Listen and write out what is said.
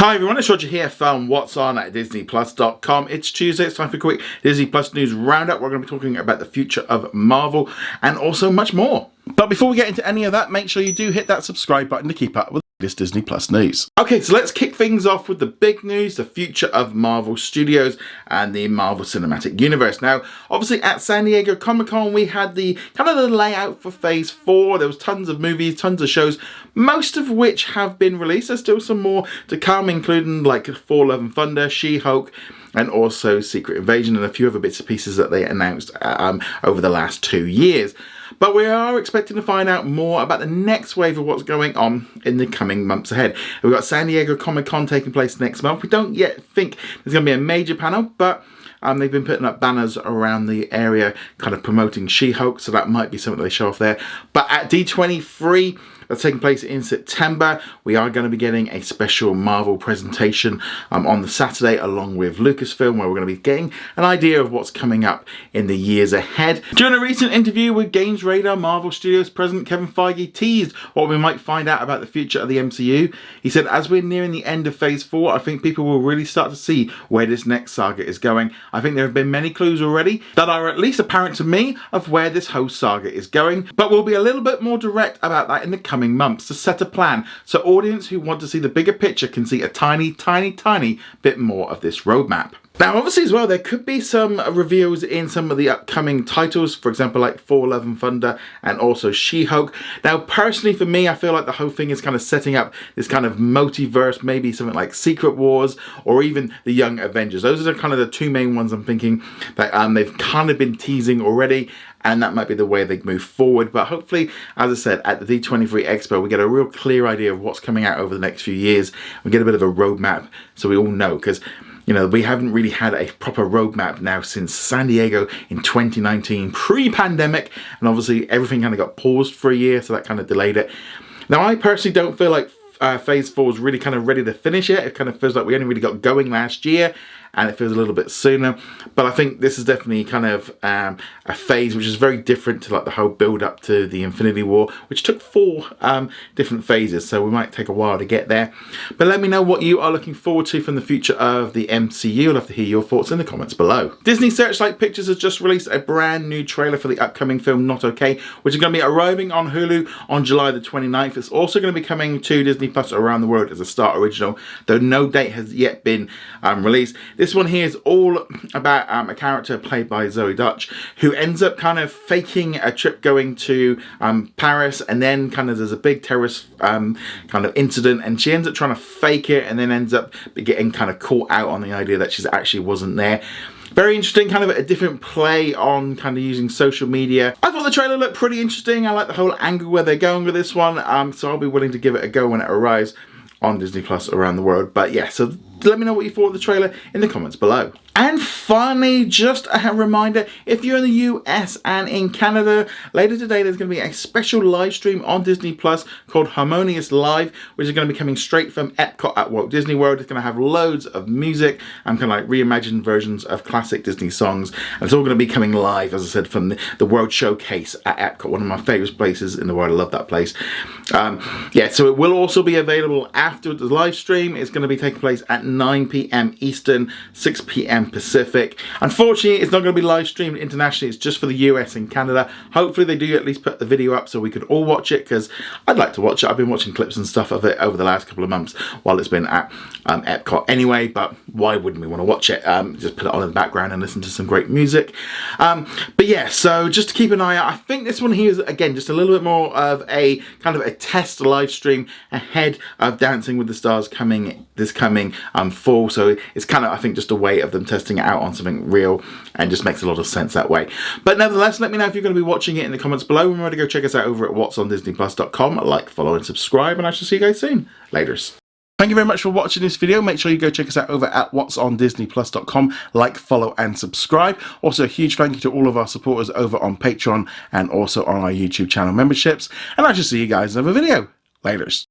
Hi everyone, it's Roger here from What's On at disneyplus.com. It's Tuesday, it's time for a quick Disney Plus news roundup. We're going to be talking about the future of Marvel and also much more. But before we get into any of that, make sure you do hit that subscribe button to keep up with this Disney Plus news. Okay, so let's kick things off with the big news, the future of Marvel Studios and the Marvel Cinematic Universe. Now, obviously at San Diego Comic-Con, we had the kind of the layout for Phase 4. There was tons of movies, tons of shows, most of which have been released. There's still some more to come, including like Thor: Love and Thunder, She-Hulk, and also Secret Invasion and a few other bits and pieces that they announced over the last 2 years. But we are expecting to find out more about the next wave of what's going on in the coming months ahead. We've got San Diego Comic-Con taking place next month. We don't yet think there's going to be a major panel, but they've been putting up banners around the area kind of promoting She-Hulk, so that might be something they show off there. But at D23, that's taking place in September, we are going to be getting a special Marvel presentation on the Saturday along with Lucasfilm, where we're going to be getting an idea of what's coming up in the years ahead. During a recent interview with Games Radar, Marvel Studios president Kevin Feige teased what we might find out about the future of the MCU. He said, as we're nearing the end of Phase 4, I think people will really start to see where this next saga is going. I think there have been many clues already that are at least apparent to me of where this whole saga is going, but we'll be a little bit more direct about that in the coming months to set a plan so audience who want to see the bigger picture can see a tiny bit more of this roadmap. Now, obviously as well, there could be some reveals in some of the upcoming titles, for example, like Thor: Love and Thunder and also She-Hulk. Now, personally for me, I feel like the whole thing is kind of setting up this kind of multiverse, maybe something like Secret Wars or even the Young Avengers. Those are kind of the two main ones I'm thinking that they've kind of been teasing already, and that might be the way they move forward. But hopefully, as I said, at the D23 Expo, we get a real clear idea of what's coming out over the next few years. We get a bit of a roadmap so we all know, because you know, we haven't really had a proper roadmap now since San Diego in 2019, pre-pandemic, and obviously everything kind of got paused for a year, so that kind of delayed it. Now, I personally don't feel like Phase 4 is really kind of ready to finish it. It kind of feels like we only really got going last year, and it feels a little bit sooner. But I think this is definitely kind of a phase which is very different to like the whole build up to the Infinity War, which took 4 different phases, so we might take a while to get there. But let me know what you are looking forward to from the future of the MCU. I'd love to hear your thoughts in the comments below. Disney Searchlight Pictures has just released a brand new trailer for the upcoming film Not Okay, which is going to be arriving on Hulu on July the 29th. It's also going to be coming to Disney Plus around the world as a Star Original, though no date has yet been released. This one here is all about a character played by Zoe Dutch, who ends up kind of faking a trip going to Paris, and then kind of there's a big terrorist kind of incident, and she ends up trying to fake it and then ends up getting kind of caught out on the idea that she actually wasn't there. Very interesting, kind of a different play on kind of using social media. I thought the trailer looked pretty interesting. I like the whole angle where they're going with this one, so I'll be willing to give it a go when it arrives on Disney Plus around the world. But yeah, so let me know what you thought of the trailer in the comments below. And finally, just a reminder, if you're in the US and in Canada, later today there's going to be a special live stream on Disney Plus called Harmonious Live, which is going to be coming straight from Epcot at Walt Disney World. It's going to have loads of music and kind of like reimagined versions of classic Disney songs. And it's all going to be coming live, as I said, from the World Showcase at Epcot, one of my favourite places in the world. I love that place. Yeah, so it will also be available after the live stream. It's going to be taking place at 9 p.m. Eastern, 6 p.m. Pacific. Unfortunately, it's not going to be live streamed internationally. It's just for the US and Canada. Hopefully they do at least put the video up so we could all watch it, because I'd like to watch it. I've been watching clips and stuff of it over the last couple of months while it's been at Epcot anyway, but why wouldn't we want to watch it? Just put it on in the background and listen to some great music. But yeah, so just to keep an eye out. I think this one here is, again, just a little bit more of a kind of a test live stream ahead of Dancing with the Stars this coming fall. So it's kind of, I think, just a way of them testing it out on something real, and just makes a lot of sense that way. But nevertheless, let me know if you're going to be watching it in the comments below. Remember to go check us out over at whatsondisneyplus.com. Like, follow and subscribe, and I shall see you guys soon. Laters. Thank you very much for watching this video. Make sure you go check us out over at whatsondisneyplus.com. Like, follow and subscribe. Also, a huge thank you to all of our supporters over on Patreon and also on our YouTube channel memberships. And I shall see you guys in another video. Laters.